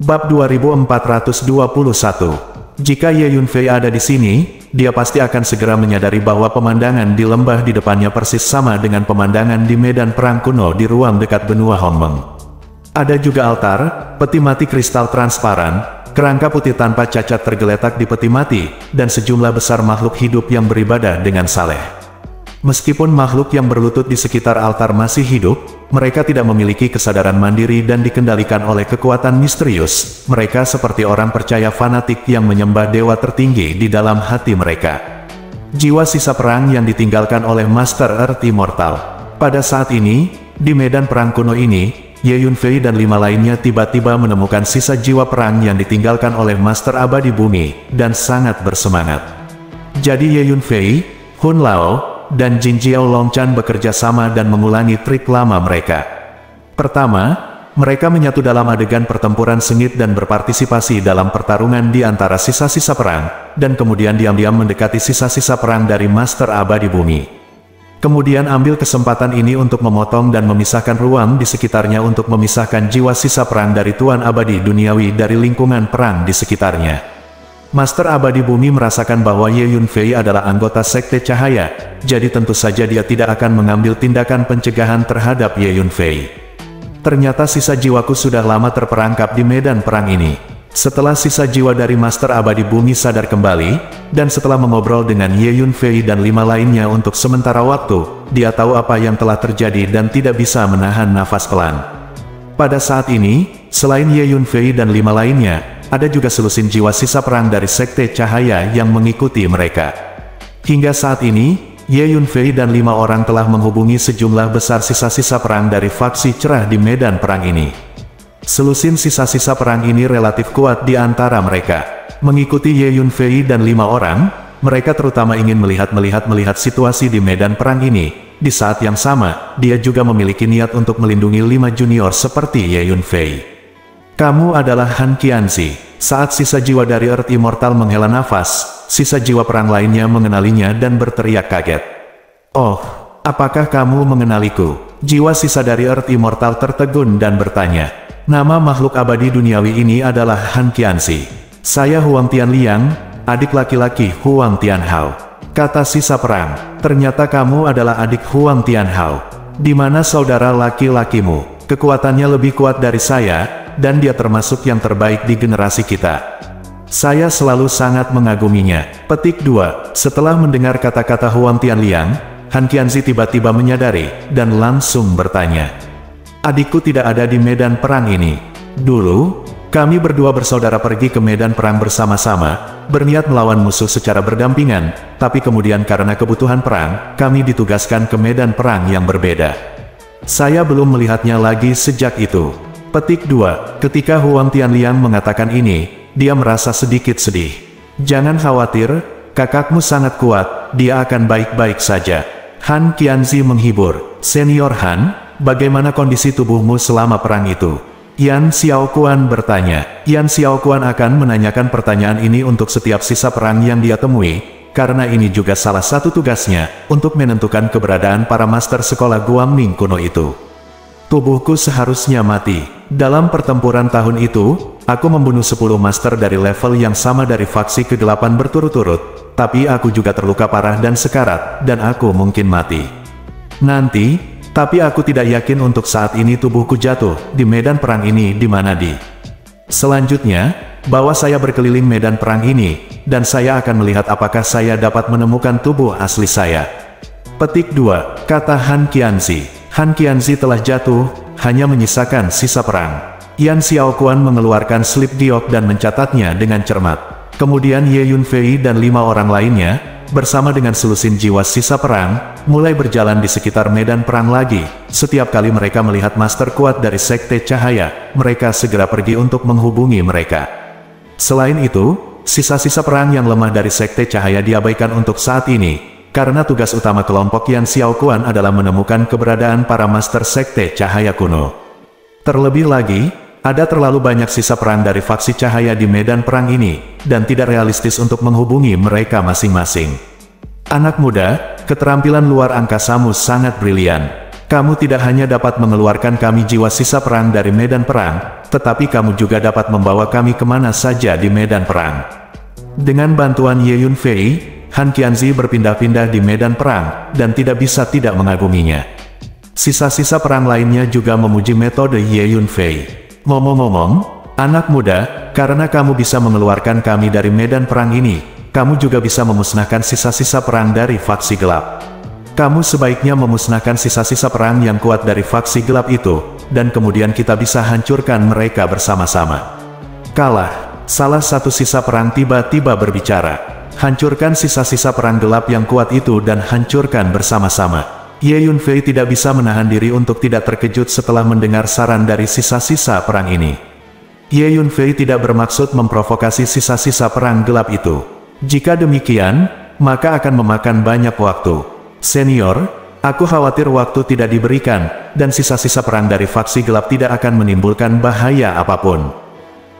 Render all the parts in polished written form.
Bab 2421. Jika Ye Yunfei ada di sini, dia pasti akan segera menyadari bahwa pemandangan di lembah di depannya persis sama dengan pemandangan di medan perang kuno di ruang dekat benua Hongmeng. Ada juga altar, peti mati kristal transparan, kerangka putih tanpa cacat tergeletak di peti mati, dan sejumlah besar makhluk hidup yang beribadah dengan saleh. Meskipun makhluk yang berlutut di sekitar altar masih hidup, mereka tidak memiliki kesadaran mandiri dan dikendalikan oleh kekuatan misterius. Mereka seperti orang percaya fanatik yang menyembah dewa tertinggi di dalam hati mereka. Jiwa sisa perang yang ditinggalkan oleh Master Earth Immortal. Pada saat ini, di medan perang kuno ini, Ye Yunfei dan 5 lainnya tiba-tiba menemukan sisa jiwa perang yang ditinggalkan oleh Master Abadi Bumi, dan sangat bersemangat. Jadi Ye Yunfei, Hun Lao, dan Jin Jiao Longchan bekerja sama dan mengulangi trik lama mereka. Pertama, mereka menyatu dalam adegan pertempuran sengit dan berpartisipasi dalam pertarungan di antara sisa-sisa perang, dan kemudian diam-diam mendekati sisa-sisa perang dari Master Abadi Bumi. Kemudian ambil kesempatan ini untuk memotong dan memisahkan ruang di sekitarnya untuk memisahkan jiwa sisa perang dari Tuan Abadi Duniawi dari lingkungan perang di sekitarnya. Master Abadi Bumi merasakan bahwa Ye Yunfei adalah anggota Sekte Cahaya, jadi tentu saja dia tidak akan mengambil tindakan pencegahan terhadap Ye Yunfei. Ternyata sisa jiwaku sudah lama terperangkap di medan perang ini. Setelah sisa jiwa dari Master Abadi Bumi sadar kembali, dan setelah mengobrol dengan Ye Yunfei dan 5 lainnya untuk sementara waktu, dia tahu apa yang telah terjadi dan tidak bisa menahan nafas pelan. Pada saat ini, selain Ye Yunfei dan 5 lainnya, ada juga selusin jiwa sisa perang dari Sekte Cahaya yang mengikuti mereka. Hingga saat ini, Ye Yunfei dan 5 orang telah menghubungi sejumlah besar sisa-sisa perang dari faksi cerah di medan perang ini. Selusin sisa-sisa perang ini relatif kuat di antara mereka. Mengikuti Ye Yunfei dan 5 orang, mereka terutama ingin melihat situasi di medan perang ini. Di saat yang sama, dia juga memiliki niat untuk melindungi 5 junior seperti Ye Yunfei. Kamu adalah Han Qianzi. Saat sisa jiwa dari Earth Immortal menghela nafas, sisa jiwa perang lainnya mengenalinya dan berteriak kaget. Oh, apakah kamu mengenaliku? Jiwa sisa dari Earth Immortal tertegun dan bertanya. Nama makhluk abadi duniawi ini adalah Han Qianzi. Saya Huang Tianliang, adik laki-laki Huang Tianhao. Kata sisa perang, ternyata kamu adalah adik Huang Tianhao. Di mana saudara laki-lakimu? Kekuatannya lebih kuat dari saya, dan dia termasuk yang terbaik di generasi kita. Saya selalu sangat mengaguminya. Petik 2. Setelah mendengar kata-kata Huang Tianliang, Han Qianzi tiba-tiba menyadari, dan langsung bertanya. Adikku tidak ada di medan perang ini. Dulu, kami berdua bersaudara pergi ke medan perang bersama-sama, berniat melawan musuh secara berdampingan, tapi kemudian karena kebutuhan perang, kami ditugaskan ke medan perang yang berbeda. Saya belum melihatnya lagi sejak itu. Petik 2. Ketika Huang Tianliang mengatakan ini, dia merasa sedikit sedih. Jangan khawatir, kakakmu sangat kuat, dia akan baik-baik saja. Han Qianzi menghibur. Senior Han, bagaimana kondisi tubuhmu selama perang itu? Yan Xiaoquan bertanya. Yan Xiaoquan akan menanyakan pertanyaan ini untuk setiap sisa perang yang dia temui, karena ini juga salah satu tugasnya, untuk menentukan keberadaan para master sekolah Guangming kuno itu. Tubuhku seharusnya mati. Dalam pertempuran tahun itu, aku membunuh 10 master dari level yang sama dari faksi ke-8 berturut-turut, tapi aku juga terluka parah dan sekarat, dan aku mungkin mati. Nanti, tapi aku tidak yakin untuk saat ini tubuhku jatuh di medan perang ini di mana di. Selanjutnya, bawa saya berkeliling medan perang ini, dan saya akan melihat apakah saya dapat menemukan tubuh asli saya. Petik 2. Kata Han Qianzi. Han Qianzi telah jatuh, hanya menyisakan sisa perang. Yan Xiaoquan mengeluarkan slip giok dan mencatatnya dengan cermat. Kemudian Ye Yunfei dan 5 orang lainnya, bersama dengan selusin jiwa sisa perang, mulai berjalan di sekitar medan perang lagi. Setiap kali mereka melihat master kuat dari Sekte Cahaya, mereka segera pergi untuk menghubungi mereka. Selain itu, sisa-sisa perang yang lemah dari Sekte Cahaya diabaikan untuk saat ini, karena tugas utama kelompok Yan Xiaoquan adalah menemukan keberadaan para master Sekte Cahaya kuno. Terlebih lagi, ada terlalu banyak sisa perang dari faksi cahaya di medan perang ini, dan tidak realistis untuk menghubungi mereka masing-masing. Anak muda, keterampilan luar angkasamu sangat brilian. Kamu tidak hanya dapat mengeluarkan kami jiwa sisa perang dari medan perang, tetapi kamu juga dapat membawa kami kemana saja di medan perang. Dengan bantuan Ye Yunfei, Han Qianzi berpindah-pindah di medan perang, dan tidak bisa tidak mengaguminya. Sisa-sisa perang lainnya juga memuji metode Ye Yunfei. Ngomong-ngomong, anak muda, karena kamu bisa mengeluarkan kami dari medan perang ini, kamu juga bisa memusnahkan sisa-sisa perang dari faksi gelap. Kamu sebaiknya memusnahkan sisa-sisa perang yang kuat dari faksi gelap itu, dan kemudian kita bisa hancurkan mereka bersama-sama. Kalah, salah satu sisa perang tiba-tiba berbicara. Hancurkan sisa-sisa perang gelap yang kuat itu dan hancurkan bersama-sama. Ye Yunfei tidak bisa menahan diri untuk tidak terkejut setelah mendengar saran dari sisa-sisa perang ini. Ye Yunfei tidak bermaksud memprovokasi sisa-sisa perang gelap itu. Jika demikian, maka akan memakan banyak waktu. Senior, aku khawatir waktu tidak diberikan, dan sisa-sisa perang dari faksi gelap tidak akan menimbulkan bahaya apapun.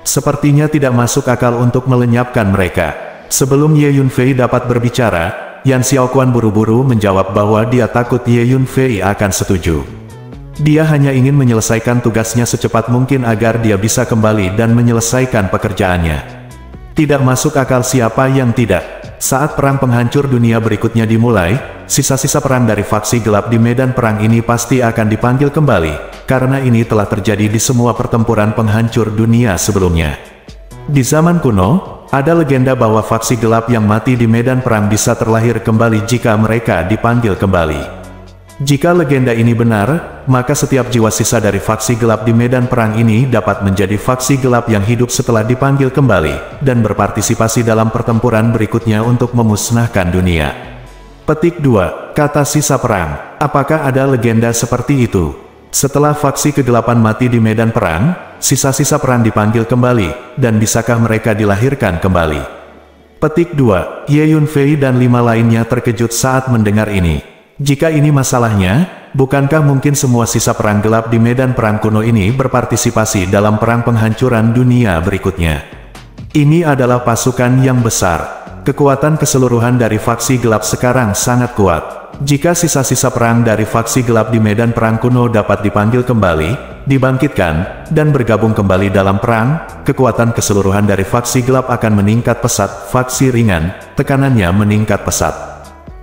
Sepertinya tidak masuk akal untuk melenyapkan mereka. Sebelum Ye Yunfei dapat berbicara, Yan Xiaoquan buru-buru menjawab bahwa dia takut Ye Yunfei akan setuju. Dia hanya ingin menyelesaikan tugasnya secepat mungkin agar dia bisa kembali dan menyelesaikan pekerjaannya. Tidak masuk akal siapa yang tidak. Saat perang penghancur dunia berikutnya dimulai, sisa-sisa perang dari faksi gelap di medan perang ini pasti akan dipanggil kembali, karena ini telah terjadi di semua pertempuran penghancur dunia sebelumnya. Di zaman kuno, ada legenda bahwa faksi gelap yang mati di medan perang bisa terlahir kembali jika mereka dipanggil kembali. Jika legenda ini benar, maka setiap jiwa sisa dari faksi gelap di medan perang ini dapat menjadi faksi gelap yang hidup setelah dipanggil kembali, dan berpartisipasi dalam pertempuran berikutnya untuk memusnahkan dunia. Petik 2. Kata sisa perang. Apakah ada legenda seperti itu? Setelah faksi kegelapan mati di medan perang, sisa-sisa perang dipanggil kembali, dan bisakah mereka dilahirkan kembali? Petik 2. Ye Yunfei dan 5 lainnya terkejut saat mendengar ini. Jika ini masalahnya, bukankah mungkin semua sisa perang gelap di medan perang kuno ini berpartisipasi dalam perang penghancuran dunia berikutnya? Ini adalah pasukan yang besar. Kekuatan keseluruhan dari faksi gelap sekarang sangat kuat. Jika sisa-sisa perang dari faksi gelap di medan perang kuno dapat dipanggil kembali, dibangkitkan, dan bergabung kembali dalam perang, kekuatan keseluruhan dari faksi gelap akan meningkat pesat. Faksi ringan, tekanannya meningkat pesat.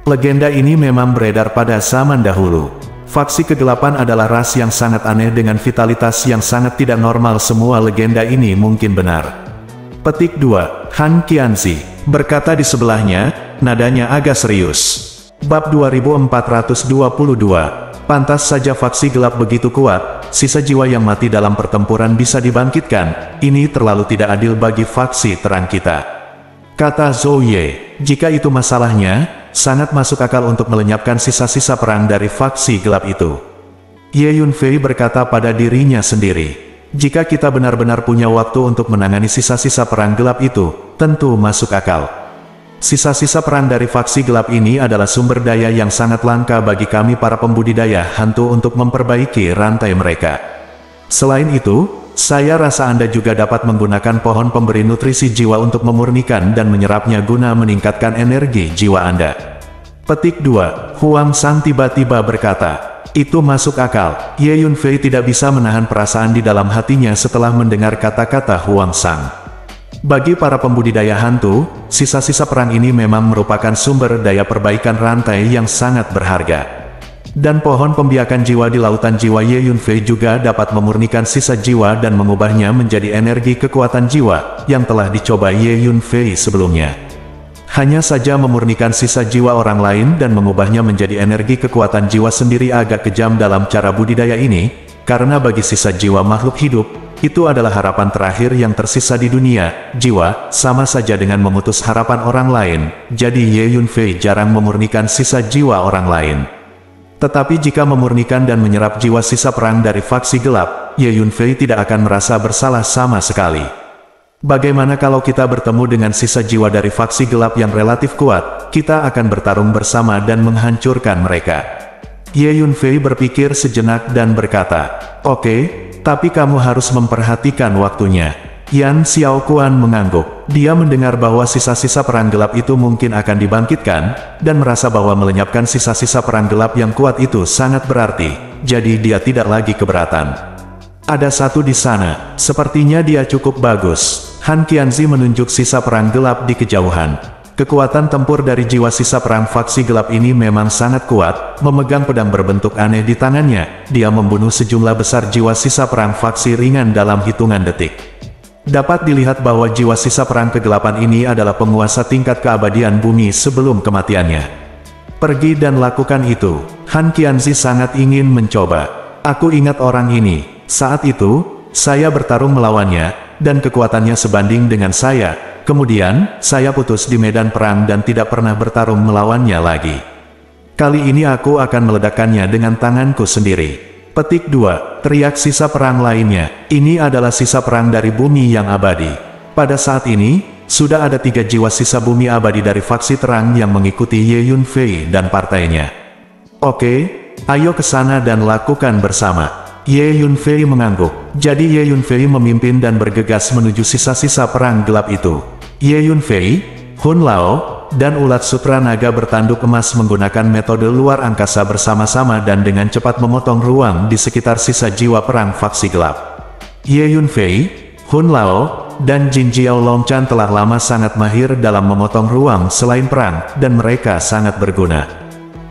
Legenda ini memang beredar pada zaman dahulu. Faksi kegelapan adalah ras yang sangat aneh dengan vitalitas yang sangat tidak normal. Semua legenda ini mungkin benar. Petik 2. Han Qianzi berkata di sebelahnya, nadanya agak serius. Bab 2422. Pantas saja faksi gelap begitu kuat, sisa jiwa yang mati dalam pertempuran bisa dibangkitkan. Ini terlalu tidak adil bagi faksi terang kita. Kata Zhou Ye, jika itu masalahnya, sangat masuk akal untuk melenyapkan sisa-sisa perang dari faksi gelap itu. Ye Yunfei berkata pada dirinya sendiri, jika kita benar-benar punya waktu untuk menangani sisa-sisa perang gelap itu, tentu masuk akal. Sisa-sisa perang dari faksi gelap ini adalah sumber daya yang sangat langka bagi kami para pembudidaya hantu untuk memperbaiki rantai mereka. Selain itu, saya rasa Anda juga dapat menggunakan pohon pemberi nutrisi jiwa untuk memurnikan dan menyerapnya guna meningkatkan energi jiwa Anda. Petik 2. Huang Sang tiba-tiba berkata, itu masuk akal. Ye Yunfei tidak bisa menahan perasaan di dalam hatinya setelah mendengar kata-kata Huang Sang. Bagi para pembudidaya hantu, sisa-sisa perang ini memang merupakan sumber daya perbaikan rantai yang sangat berharga. Dan pohon pembiakan jiwa di lautan jiwa Ye Yunfei juga dapat memurnikan sisa jiwa dan mengubahnya menjadi energi kekuatan jiwa, yang telah dicoba Ye Yunfei sebelumnya. Hanya saja memurnikan sisa jiwa orang lain dan mengubahnya menjadi energi kekuatan jiwa sendiri agak kejam dalam cara budidaya ini, karena bagi sisa jiwa makhluk hidup, itu adalah harapan terakhir yang tersisa di dunia. Jiwa, sama saja dengan memutus harapan orang lain, jadi Ye Yunfei jarang memurnikan sisa jiwa orang lain. Tetapi jika memurnikan dan menyerap jiwa sisa perang dari faksi gelap, Ye Yunfei tidak akan merasa bersalah sama sekali. Bagaimana kalau kita bertemu dengan sisa jiwa dari faksi gelap yang relatif kuat, kita akan bertarung bersama dan menghancurkan mereka. Ye Yunfei berpikir sejenak dan berkata, oke, tapi kamu harus memperhatikan waktunya. Yan Xiaoquan mengangguk. Dia mendengar bahwa sisa-sisa perang gelap itu mungkin akan dibangkitkan, dan merasa bahwa melenyapkan sisa-sisa perang gelap yang kuat itu sangat berarti. jadi dia tidak lagi keberatan. Ada satu di sana, sepertinya dia cukup bagus. Han Qianzi menunjuk sisa perang gelap di kejauhan. Kekuatan tempur dari jiwa sisa perang faksi gelap ini memang sangat kuat, memegang pedang berbentuk aneh di tangannya, dia membunuh sejumlah besar jiwa sisa perang faksi ringan dalam hitungan detik. Dapat dilihat bahwa jiwa sisa perang kegelapan ini adalah penguasa tingkat keabadian bumi sebelum kematiannya. Pergi dan lakukan itu. Han Qianzi sangat ingin mencoba. Aku ingat orang ini. Saat itu, saya bertarung melawannya, dan kekuatannya sebanding dengan saya. Kemudian, saya putus di medan perang dan tidak pernah bertarung melawannya lagi. Kali ini aku akan meledakkannya dengan tanganku sendiri. Petik 2. Teriak sisa perang lainnya. Ini adalah sisa perang dari bumi yang abadi. Pada saat ini, sudah ada 3 jiwa sisa bumi abadi dari faksi terang yang mengikuti Ye Yunfei dan partainya. Oke, ayo ke sana dan lakukan bersama. Ye Yunfei mengangguk. Jadi Ye Yunfei memimpin dan bergegas menuju sisa-sisa perang gelap itu. Ye Yunfei, Hun Lao, dan ulat sutra naga bertanduk emas menggunakan metode luar angkasa bersama-sama dan dengan cepat memotong ruang di sekitar sisa jiwa perang faksi gelap. Ye Yunfei, Hun Lao, dan Jin Jiao Longchan telah lama sangat mahir dalam memotong ruang selain perang, dan mereka sangat berguna.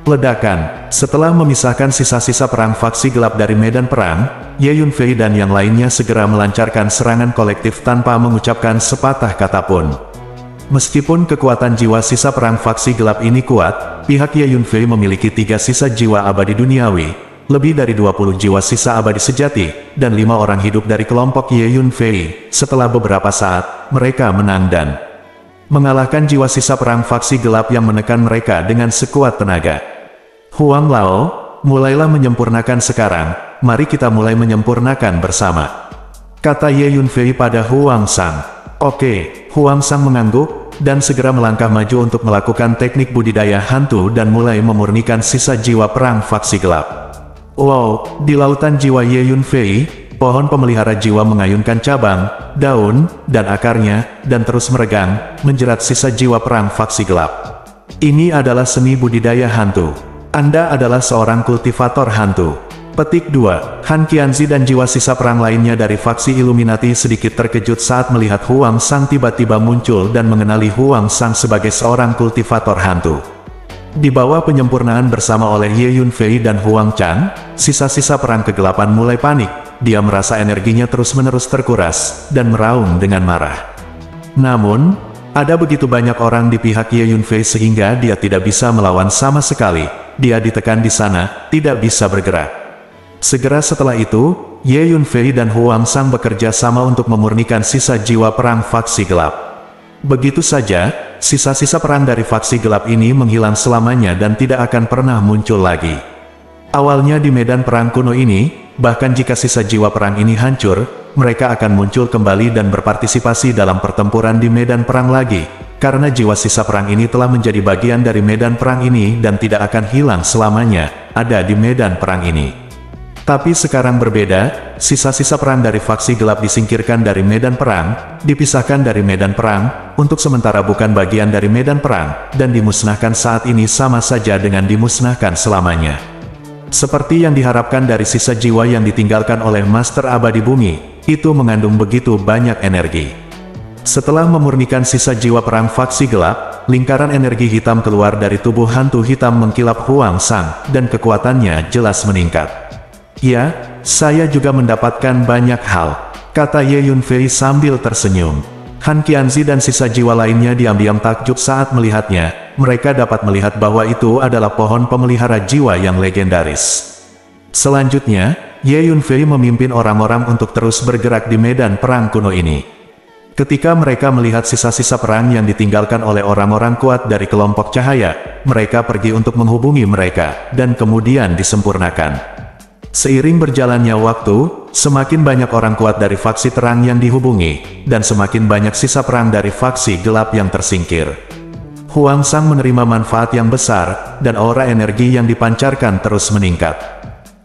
Ledakan. Setelah memisahkan sisa-sisa perang faksi gelap dari medan perang, Ye Yunfei dan yang lainnya segera melancarkan serangan kolektif tanpa mengucapkan sepatah kata pun. Meskipun kekuatan jiwa sisa perang faksi gelap ini kuat, pihak Ye Yunfei memiliki 3 sisa jiwa abadi duniawi, lebih dari 20 jiwa sisa abadi sejati, dan 5 orang hidup dari kelompok Ye Yunfei. Setelah beberapa saat, mereka menang dan mengalahkan jiwa sisa perang faksi gelap yang menekan mereka dengan sekuat tenaga. Huang Lao, mulailah menyempurnakan sekarang, mari kita mulai menyempurnakan bersama, kata Ye Yunfei pada Huang Sang. Oke, Huang Sang mengangguk, dan segera melangkah maju untuk melakukan teknik budidaya hantu dan mulai memurnikan sisa jiwa perang faksi gelap. Wow, di lautan jiwa Ye Yunfei, pohon pemelihara jiwa mengayunkan cabang, daun, dan akarnya, dan terus meregang, menjerat sisa jiwa perang faksi gelap. Ini adalah seni budidaya hantu. Anda adalah seorang kultivator hantu. Petik 2. Han Qianzi dan jiwa sisa perang lainnya dari faksi Illuminati sedikit terkejut saat melihat Huang Sang tiba-tiba muncul dan mengenali Huang Sang sebagai seorang kultivator hantu. Di bawah penyempurnaan bersama oleh Ye Yunfei dan Huang Chang, sisa-sisa perang kegelapan mulai panik. Dia merasa energinya terus-menerus terkuras, dan meraung dengan marah. Namun, ada begitu banyak orang di pihak Ye Yunfei sehingga dia tidak bisa melawan sama sekali. Dia ditekan di sana, tidak bisa bergerak. Segera setelah itu, Ye Yunfei dan Huang Sang bekerja sama untuk memurnikan sisa jiwa perang faksi gelap. Begitu saja, sisa-sisa perang dari faksi gelap ini menghilang selamanya dan tidak akan pernah muncul lagi. Awalnya di medan perang kuno ini, bahkan jika sisa jiwa perang ini hancur, mereka akan muncul kembali dan berpartisipasi dalam pertempuran di medan perang lagi, karena jiwa sisa perang ini telah menjadi bagian dari medan perang ini dan tidak akan hilang selamanya, ada di medan perang ini. Tapi sekarang berbeda, sisa-sisa perang dari faksi gelap disingkirkan dari medan perang, dipisahkan dari medan perang, untuk sementara bukan bagian dari medan perang, dan dimusnahkan saat ini sama saja dengan dimusnahkan selamanya. Seperti yang diharapkan dari sisa jiwa yang ditinggalkan oleh Master Abadi Bumi, itu mengandung begitu banyak energi. Setelah memurnikan sisa jiwa perang faksi gelap, lingkaran energi hitam keluar dari tubuh hantu hitam mengkilap Huang Sang, dan kekuatannya jelas meningkat. Ya, saya juga mendapatkan banyak hal, kata Ye Yunfei sambil tersenyum. Han Qianzi dan sisa jiwa lainnya diam-diam takjub saat melihatnya. Mereka dapat melihat bahwa itu adalah pohon pemelihara jiwa yang legendaris. Selanjutnya, Ye Yunfei memimpin orang-orang untuk terus bergerak di medan perang kuno ini. Ketika mereka melihat sisa-sisa perang yang ditinggalkan oleh orang-orang kuat dari kelompok cahaya, mereka pergi untuk menghubungi mereka, dan kemudian disempurnakan. Seiring berjalannya waktu, semakin banyak orang kuat dari faksi terang yang dihubungi, dan semakin banyak sisa perang dari faksi gelap yang tersingkir. Huang Sang menerima manfaat yang besar, dan aura energi yang dipancarkan terus meningkat.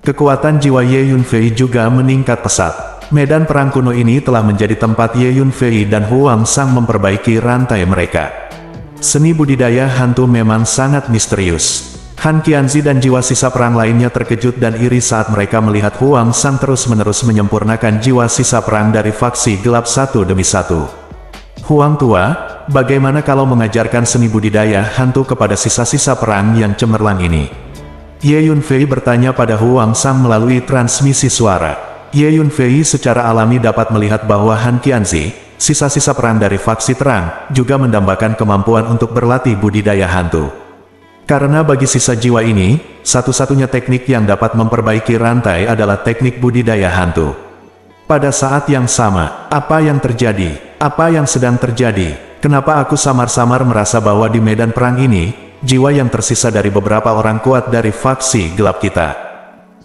Kekuatan jiwa Ye Yunfei juga meningkat pesat. Medan perang kuno ini telah menjadi tempat Ye Yunfei dan Huang Sang memperbaiki rantai mereka. Seni budidaya hantu memang sangat misterius. Han Qianzi dan jiwa sisa perang lainnya terkejut dan iri saat mereka melihat Huang Sang terus-menerus menyempurnakan jiwa sisa perang dari faksi gelap satu demi satu. Huang tua, bagaimana kalau mengajarkan seni budidaya hantu kepada sisa-sisa perang yang cemerlang ini? Ye Yunfei bertanya pada Huang Sang melalui transmisi suara. Ye Yunfei secara alami dapat melihat bahwa Han Qianzi, sisa-sisa perang dari faksi terang, juga mendambakan kemampuan untuk berlatih budidaya hantu. Karena bagi sisa jiwa ini, satu-satunya teknik yang dapat memperbaiki rantai adalah teknik budidaya hantu. Pada saat yang sama, apa yang terjadi? Apa yang sedang terjadi? Kenapa aku samar-samar merasa bahwa di medan perang ini, jiwa yang tersisa dari beberapa orang kuat dari faksi gelap kita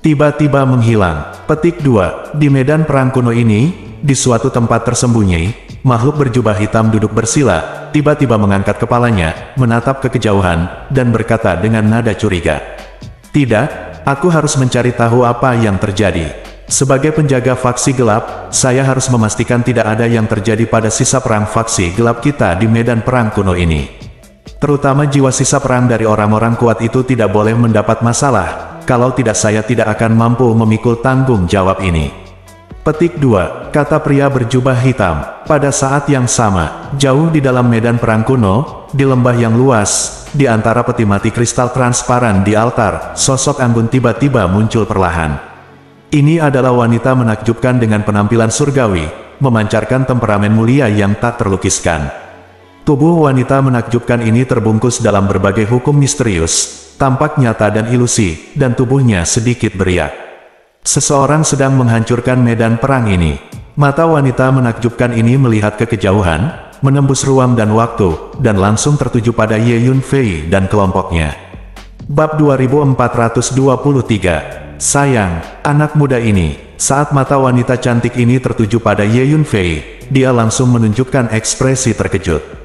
tiba-tiba menghilang. Petik 2. Di medan perang kuno ini, di suatu tempat tersembunyi, makhluk berjubah hitam duduk bersila, tiba-tiba mengangkat kepalanya, menatap ke kejauhan, dan berkata dengan nada curiga. Tidak, aku harus mencari tahu apa yang terjadi. Sebagai penjaga faksi gelap, saya harus memastikan tidak ada yang terjadi pada sisa perang faksi gelap kita di medan perang kuno ini. Terutama jiwa sisa perang dari orang-orang kuat itu tidak boleh mendapat masalah, kalau tidak saya tidak akan mampu memikul tanggung jawab ini. Petik 2. Kata pria berjubah hitam. Pada saat yang sama, jauh di dalam medan perang kuno, di lembah yang luas, di antara peti mati kristal transparan di altar, sosok anggun tiba-tiba muncul perlahan. Ini adalah wanita menakjubkan dengan penampilan surgawi, memancarkan temperamen mulia yang tak terlukiskan. Tubuh wanita menakjubkan ini terbungkus dalam berbagai hukum misterius, tampak nyata dan ilusi, dan tubuhnya sedikit beriak. Seseorang sedang menghancurkan medan perang ini. Mata wanita menakjubkan ini melihat ke kejauhan, menembus ruang dan waktu, dan langsung tertuju pada Ye Yunfei dan kelompoknya. Bab 2423. Sayang, anak muda ini. Saat mata wanita cantik ini tertuju pada Ye Yunfei, dia langsung menunjukkan ekspresi terkejut.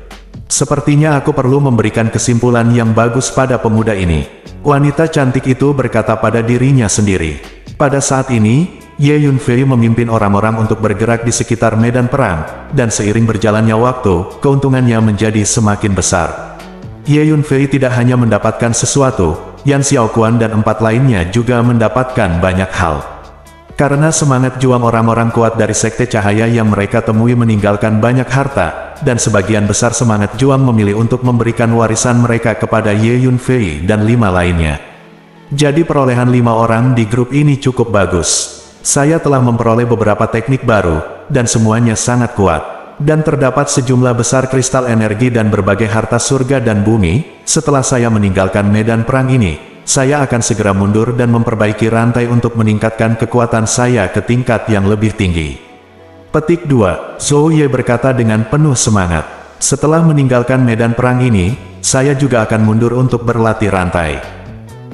Sepertinya aku perlu memberikan kesimpulan yang bagus pada pemuda ini. Wanita cantik itu berkata pada dirinya sendiri. Pada saat ini, Ye Yunfei memimpin orang-orang untuk bergerak di sekitar medan perang, dan seiring berjalannya waktu, keuntungannya menjadi semakin besar. Ye Yunfei tidak hanya mendapatkan sesuatu, Yan Xiaoquan dan 4 lainnya juga mendapatkan banyak hal. Karena semangat juang orang-orang kuat dari Sekte Cahaya yang mereka temui meninggalkan banyak harta, dan sebagian besar semangat juang memilih untuk memberikan warisan mereka kepada Ye Yunfei dan 5 lainnya. Jadi perolehan 5 orang di grup ini cukup bagus. Saya telah memperoleh beberapa teknik baru, dan semuanya sangat kuat. Dan terdapat sejumlah besar kristal energi dan berbagai harta surga dan bumi. Setelah saya meninggalkan medan perang ini, saya akan segera mundur dan memperbaiki rantai untuk meningkatkan kekuatan saya ke tingkat yang lebih tinggi. Petik 2. Zhou Ye berkata dengan penuh semangat. Setelah meninggalkan medan perang ini, saya juga akan mundur untuk berlatih rantai.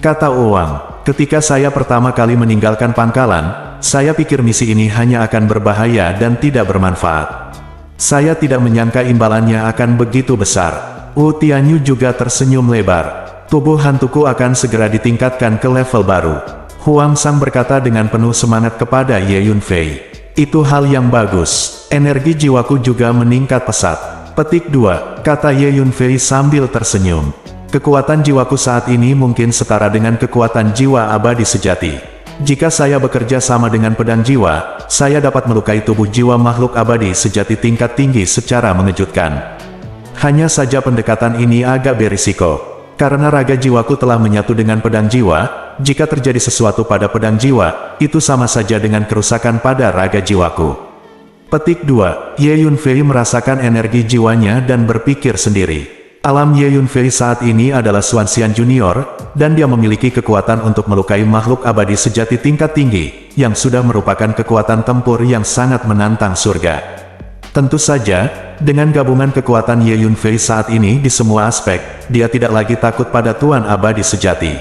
Kata Oang, ketika saya pertama kali meninggalkan pangkalan, saya pikir misi ini hanya akan berbahaya dan tidak bermanfaat. Saya tidak menyangka imbalannya akan begitu besar. Wu Tianyu juga tersenyum lebar. Tubuh hantuku akan segera ditingkatkan ke level baru. Huang Sang berkata dengan penuh semangat kepada Ye Yunfei. Itu hal yang bagus. Energi jiwaku juga meningkat pesat. Petik 2, kata Ye Yunfei sambil tersenyum. Kekuatan jiwaku saat ini mungkin setara dengan kekuatan jiwa abadi sejati. Jika saya bekerja sama dengan pedang jiwa, saya dapat melukai tubuh jiwa makhluk abadi sejati tingkat tinggi secara mengejutkan. Hanya saja pendekatan ini agak berisiko. Karena raga jiwaku telah menyatu dengan pedang jiwa, jika terjadi sesuatu pada pedang jiwa, itu sama saja dengan kerusakan pada raga jiwaku. Petik 2, Ye Yunfei merasakan energi jiwanya dan berpikir sendiri. Alam Ye Yunfei saat ini adalah Xuanxian Junior, dan dia memiliki kekuatan untuk melukai makhluk abadi sejati tingkat tinggi, yang sudah merupakan kekuatan tempur yang sangat menantang surga. Tentu saja, dengan gabungan kekuatan Ye Yunfei saat ini di semua aspek, dia tidak lagi takut pada Tuan Abadi sejati.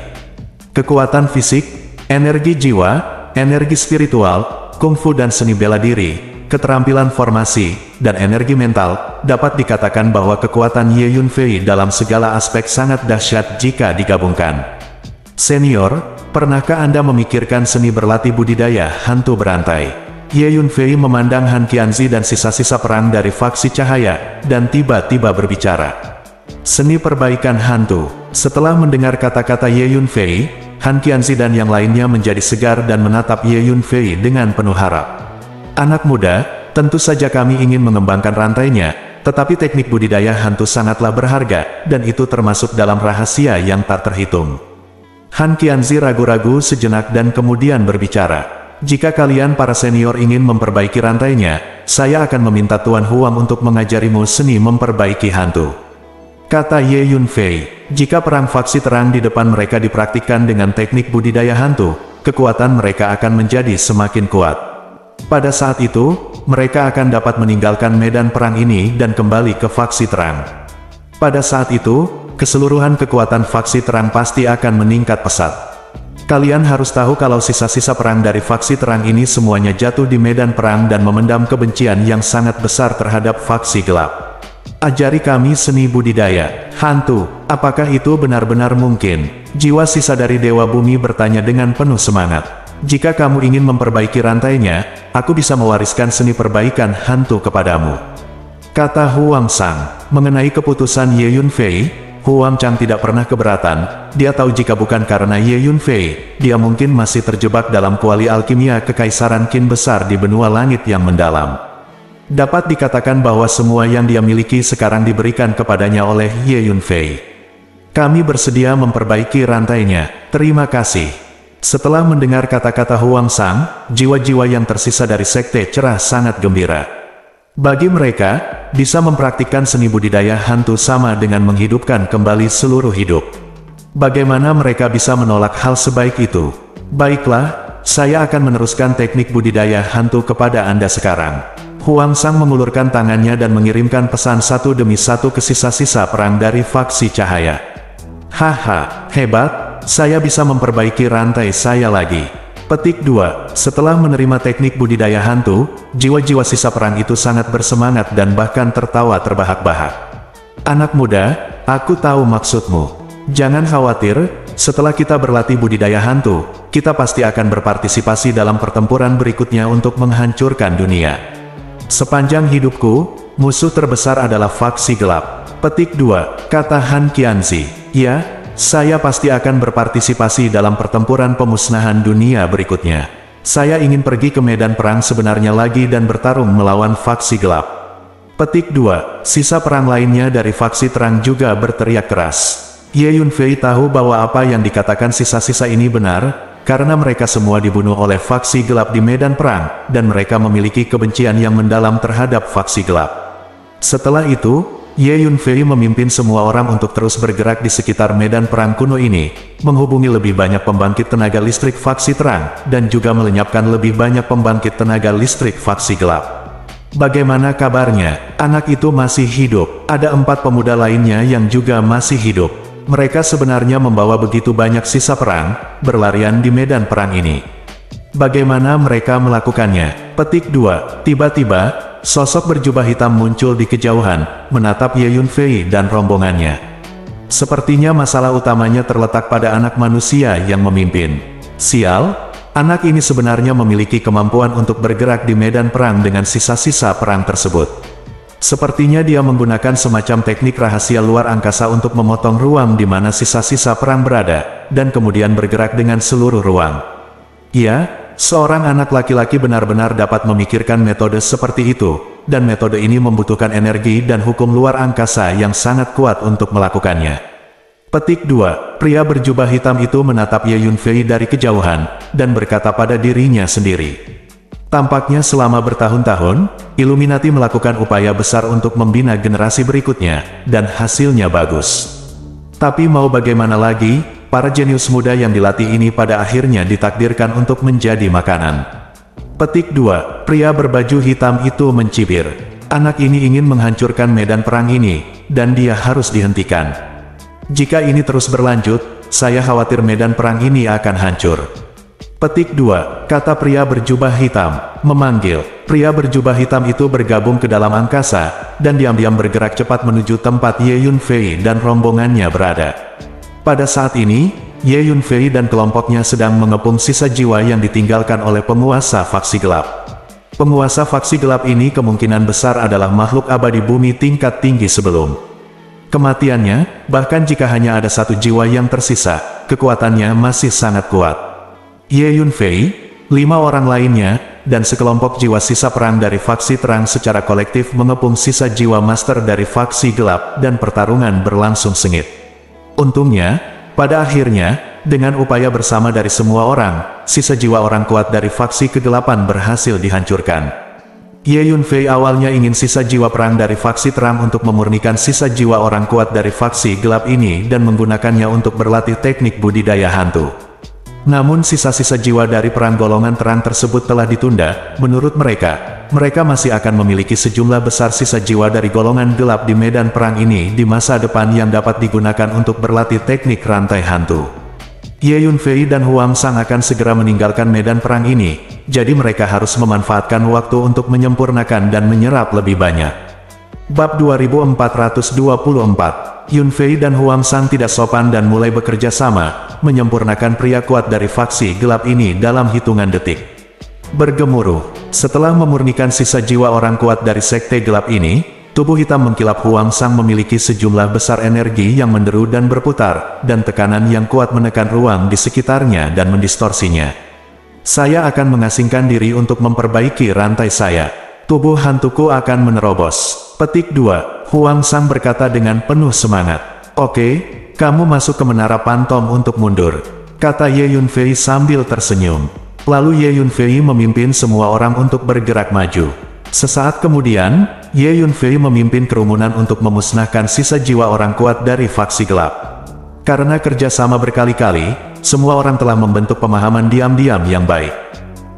Kekuatan fisik, energi jiwa, energi spiritual, kungfu dan seni bela diri, keterampilan formasi, dan energi mental, dapat dikatakan bahwa kekuatan Ye Yunfei dalam segala aspek sangat dahsyat jika digabungkan. Senior, pernahkah Anda memikirkan seni berlatih budidaya hantu berantai? Ye Yunfei memandang Han Qianzi dan sisa-sisa perang dari faksi cahaya, dan tiba-tiba berbicara. Seni perbaikan hantu. Setelah mendengar kata-kata Ye Yunfei, Han Qianzi dan yang lainnya menjadi segar dan menatap Ye Yunfei dengan penuh harap. Anak muda, tentu saja kami ingin mengembangkan rantainya, tetapi teknik budidaya hantu sangatlah berharga, dan itu termasuk dalam rahasia yang tak terhitung. Han Qianzi ragu-ragu sejenak dan kemudian berbicara. Jika kalian para senior ingin memperbaiki rantainya, saya akan meminta Tuan Huang untuk mengajarimu seni memperbaiki hantu. Kata Ye Yunfei, jika perang faksi terang di depan mereka dipraktikkan dengan teknik budidaya hantu, kekuatan mereka akan menjadi semakin kuat. Pada saat itu, mereka akan dapat meninggalkan medan perang ini dan kembali ke faksi terang. Pada saat itu, keseluruhan kekuatan faksi terang pasti akan meningkat pesat. Kalian harus tahu kalau sisa-sisa perang dari faksi terang ini semuanya jatuh di medan perang dan memendam kebencian yang sangat besar terhadap faksi gelap. Ajari kami seni budidaya hantu, apakah itu benar-benar mungkin? Jiwa sisa dari Dewa Bumi bertanya dengan penuh semangat. Jika kamu ingin memperbaiki rantainya, aku bisa mewariskan seni perbaikan hantu kepadamu. Kata Huang Sang. Mengenai keputusan Ye Yunfei, Huang Chang tidak pernah keberatan. Dia tahu jika bukan karena Ye Yunfei, dia mungkin masih terjebak dalam kuali alkimia kekaisaran Qin besar di benua langit yang mendalam. Dapat dikatakan bahwa semua yang dia miliki sekarang diberikan kepadanya oleh Ye Yunfei. Kami bersedia memperbaiki rantainya, terima kasih. Setelah mendengar kata-kata Huang Sang, jiwa-jiwa yang tersisa dari sekte cerah sangat gembira. Bagi mereka, bisa mempraktikkan seni budidaya hantu sama dengan menghidupkan kembali seluruh hidup. Bagaimana mereka bisa menolak hal sebaik itu? Baiklah, saya akan meneruskan teknik budidaya hantu kepada Anda sekarang. Huang Sang mengulurkan tangannya dan mengirimkan pesan satu demi satu ke sisa-sisa perang dari faksi cahaya. Haha, hebat, saya bisa memperbaiki rantai saya lagi. Petik 2. Setelah menerima teknik budidaya hantu, jiwa-jiwa sisa perang itu sangat bersemangat dan bahkan tertawa terbahak-bahak. Anak muda, aku tahu maksudmu. Jangan khawatir, setelah kita berlatih budidaya hantu, kita pasti akan berpartisipasi dalam pertempuran berikutnya untuk menghancurkan dunia. Sepanjang hidupku, musuh terbesar adalah faksi gelap. Petik 2. Kata Han Qianzi. Ya, saya pasti akan berpartisipasi dalam pertempuran pemusnahan dunia berikutnya. Saya ingin pergi ke medan perang sebenarnya lagi dan bertarung melawan faksi gelap. Petik 2. Sisa perang lainnya dari faksi terang juga berteriak keras. Ye Yunfei tahu bahwa apa yang dikatakan sisa-sisa ini benar, karena mereka semua dibunuh oleh faksi gelap di medan perang, dan mereka memiliki kebencian yang mendalam terhadap faksi gelap. Setelah itu, Ye Yunfei memimpin semua orang untuk terus bergerak di sekitar medan perang kuno ini, menghubungi lebih banyak pembangkit tenaga listrik faksi terang, dan juga melenyapkan lebih banyak pembangkit tenaga listrik faksi gelap. Bagaimana kabarnya? Anak itu masih hidup. Ada 4 pemuda lainnya yang juga masih hidup. Mereka sebenarnya membawa begitu banyak sisa perang, berlarian di medan perang ini. Bagaimana mereka melakukannya? Petik 2. Tiba-tiba, sosok berjubah hitam muncul di kejauhan, menatap Ye Yunfei dan rombongannya. Sepertinya masalah utamanya terletak pada anak manusia yang memimpin. Sial, anak ini sebenarnya memiliki kemampuan untuk bergerak di medan perang dengan sisa-sisa perang tersebut. Sepertinya dia menggunakan semacam teknik rahasia luar angkasa untuk memotong ruang di mana sisa-sisa perang berada, dan kemudian bergerak dengan seluruh ruang. Ya, seorang anak laki-laki benar-benar dapat memikirkan metode seperti itu, dan metode ini membutuhkan energi dan hukum luar angkasa yang sangat kuat untuk melakukannya. Petik 2. Pria berjubah hitam itu menatap Ye Yunfei dari kejauhan, dan berkata pada dirinya sendiri. Tampaknya selama bertahun-tahun, Illuminati melakukan upaya besar untuk membina generasi berikutnya, dan hasilnya bagus. Tapi mau bagaimana lagi, para jenius muda yang dilatih ini pada akhirnya ditakdirkan untuk menjadi makanan. Petik 2. Pria berbaju hitam itu mencibir. Anak ini ingin menghancurkan medan perang ini, dan dia harus dihentikan. Jika ini terus berlanjut, saya khawatir medan perang ini akan hancur. Petik 2. Kata pria berjubah hitam, memanggil. Pria berjubah hitam itu bergabung ke dalam angkasa, dan diam-diam bergerak cepat menuju tempat Ye Yunfei dan rombongannya berada. Pada saat ini, Ye Yunfei dan kelompoknya sedang mengepung sisa jiwa yang ditinggalkan oleh penguasa faksi gelap. Penguasa faksi gelap ini kemungkinan besar adalah makhluk abadi bumi tingkat tinggi sebelum. Kematiannya, bahkan jika hanya ada satu jiwa yang tersisa, kekuatannya masih sangat kuat. Ye Yunfei, 5 orang lainnya, dan sekelompok jiwa sisa perang dari faksi terang secara kolektif mengepung sisa jiwa master dari faksi gelap dan pertarungan berlangsung sengit. Untungnya, pada akhirnya, dengan upaya bersama dari semua orang, sisa jiwa orang kuat dari faksi kegelapan berhasil dihancurkan. Ye Yunfei awalnya ingin sisa jiwa perang dari faksi terang untuk memurnikan sisa jiwa orang kuat dari faksi gelap ini dan menggunakannya untuk berlatih teknik budidaya hantu. Namun sisa-sisa jiwa dari perang golongan terang tersebut telah ditunda. Menurut mereka, mereka masih akan memiliki sejumlah besar sisa jiwa dari golongan gelap di medan perang ini di masa depan yang dapat digunakan untuk berlatih teknik rantai hantu. Ye Yunfei dan Huang Sang akan segera meninggalkan medan perang ini, jadi mereka harus memanfaatkan waktu untuk menyempurnakan dan menyerap lebih banyak. Bab 2424, Yunfei dan Huang Sang tidak sopan dan mulai bekerja sama, menyempurnakan pria kuat dari faksi gelap ini dalam hitungan detik. Bergemuruh, setelah memurnikan sisa jiwa orang kuat dari sekte gelap ini, tubuh hitam mengkilap Huang Sang memiliki sejumlah besar energi yang menderu dan berputar, dan tekanan yang kuat menekan ruang di sekitarnya dan mendistorsinya. Saya akan mengasingkan diri untuk memperbaiki rantai saya. Tubuh hantuku akan menerobos. Petik 2. Huang Sang berkata dengan penuh semangat. Oke, kamu masuk ke menara pantom untuk mundur, kata Ye Yunfei sambil tersenyum. Lalu Ye Yunfei memimpin semua orang untuk bergerak maju. Sesaat kemudian, Ye Yunfei memimpin kerumunan untuk memusnahkan sisa jiwa orang kuat dari faksi gelap. Karena kerjasama berkali-kali, semua orang telah membentuk pemahaman diam-diam yang baik.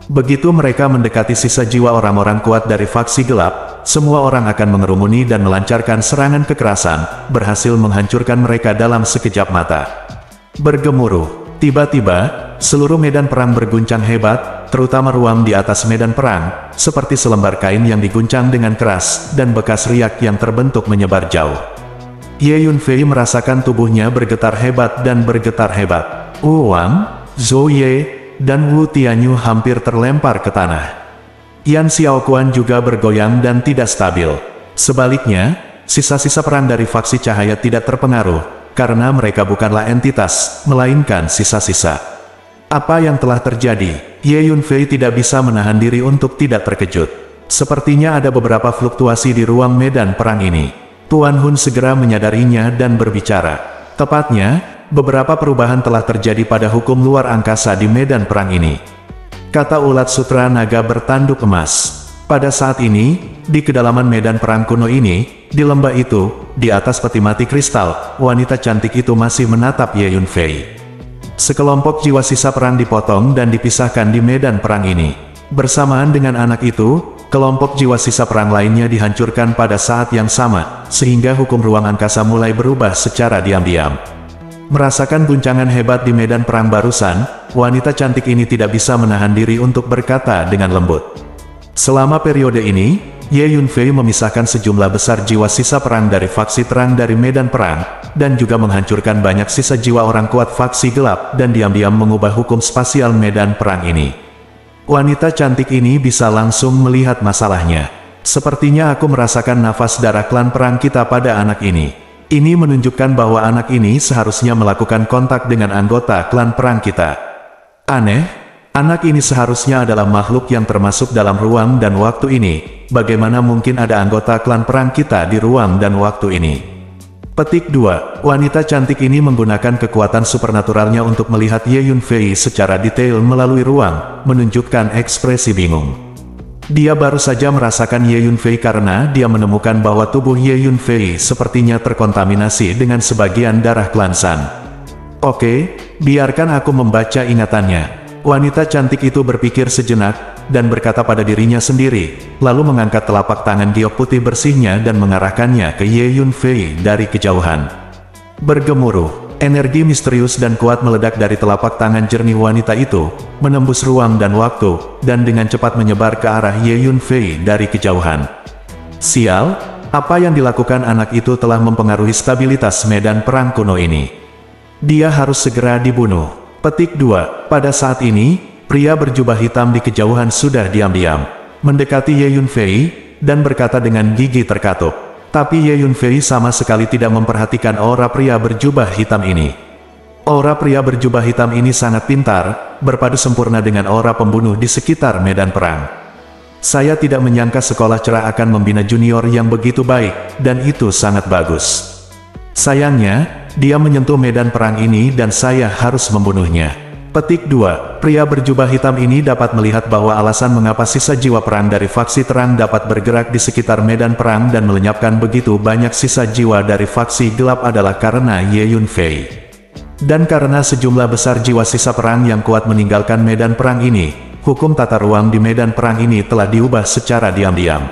Begitu mereka mendekati sisa jiwa orang-orang kuat dari faksi gelap, semua orang akan mengerumuni dan melancarkan serangan kekerasan, berhasil menghancurkan mereka dalam sekejap mata. Bergemuruh, tiba-tiba, seluruh medan perang berguncang hebat, terutama ruang di atas medan perang, seperti selembar kain yang diguncang dengan keras, dan bekas riak yang terbentuk menyebar jauh. Ye Yunfei merasakan tubuhnya bergetar hebat dan bergetar hebat. Wu Wang, Zhou Ye, dan Wu Tianyu hampir terlempar ke tanah. Yan Xiaoquan juga bergoyang dan tidak stabil. Sebaliknya, sisa-sisa perang dari faksi cahaya tidak terpengaruh, karena mereka bukanlah entitas, melainkan sisa-sisa. Apa yang telah terjadi? Ye Yunfei tidak bisa menahan diri untuk tidak terkejut. Sepertinya ada beberapa fluktuasi di ruang medan perang ini. Tuan Hun segera menyadarinya dan berbicara. Tepatnya, beberapa perubahan telah terjadi pada hukum luar angkasa di medan perang ini. Kata ulat sutra naga bertanduk emas. Pada saat ini, di kedalaman medan perang kuno ini, di lembah itu, di atas peti mati kristal, wanita cantik itu masih menatap Ye Yunfei. Sekelompok jiwa sisa perang dipotong dan dipisahkan di medan perang ini. Bersamaan dengan anak itu, kelompok jiwa sisa perang lainnya dihancurkan pada saat yang sama, sehingga hukum ruang angkasa mulai berubah secara diam-diam. Merasakan guncangan hebat di medan perang barusan, wanita cantik ini tidak bisa menahan diri untuk berkata dengan lembut. Selama periode ini, Ye Yunfei memisahkan sejumlah besar jiwa sisa perang dari faksi terang dari medan perang, dan juga menghancurkan banyak sisa jiwa orang kuat faksi gelap dan diam-diam mengubah hukum spasial medan perang ini. Wanita cantik ini bisa langsung melihat masalahnya. Sepertinya aku merasakan nafas darah klan perang kita pada anak ini. Ini menunjukkan bahwa anak ini seharusnya melakukan kontak dengan anggota klan perang kita. Aneh, anak ini seharusnya adalah makhluk yang termasuk dalam ruang dan waktu ini. Bagaimana mungkin ada anggota klan perang kita di ruang dan waktu ini? Petik 2. Wanita cantik ini menggunakan kekuatan supernaturalnya untuk melihat Ye Yunfei secara detail melalui ruang, menunjukkan ekspresi bingung. Dia baru saja merasakan Ye Yunfei karena dia menemukan bahwa tubuh Ye Yunfei sepertinya terkontaminasi dengan sebagian darah klan San. Oke, biarkan aku membaca ingatannya. Wanita cantik itu berpikir sejenak, dan berkata pada dirinya sendiri, lalu mengangkat telapak tangan giok putih bersihnya dan mengarahkannya ke Ye Yunfei dari kejauhan. Bergemuruh, energi misterius dan kuat meledak dari telapak tangan jernih wanita itu, menembus ruang dan waktu, dan dengan cepat menyebar ke arah Ye Yunfei dari kejauhan. Sial, apa yang dilakukan anak itu telah mempengaruhi stabilitas medan perang kuno ini. Dia harus segera dibunuh. Petik 2. Pada saat ini, pria berjubah hitam di kejauhan sudah diam-diam mendekati Ye Yunfei, dan berkata dengan gigi terkatup. Tapi Ye Yunfei sama sekali tidak memperhatikan aura pria berjubah hitam ini. Aura pria berjubah hitam ini sangat pintar, berpadu sempurna dengan aura pembunuh di sekitar medan perang. Saya tidak menyangka sekolah cerah akan membina junior yang begitu baik, dan itu sangat bagus. Sayangnya, dia menyentuh medan perang ini dan saya harus membunuhnya. Petik 2. Pria berjubah hitam ini dapat melihat bahwa alasan mengapa sisa jiwa perang dari faksi terang dapat bergerak di sekitar medan perang dan melenyapkan begitu banyak sisa jiwa dari faksi gelap adalah karena Ye Yunfei. Dan karena sejumlah besar jiwa sisa perang yang kuat meninggalkan medan perang ini, hukum tata ruang di medan perang ini telah diubah secara diam-diam.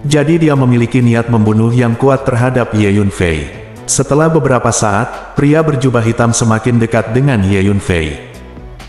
Jadi dia memiliki niat membunuh yang kuat terhadap Ye Yunfei. Setelah beberapa saat, pria berjubah hitam semakin dekat dengan Ye Yunfei.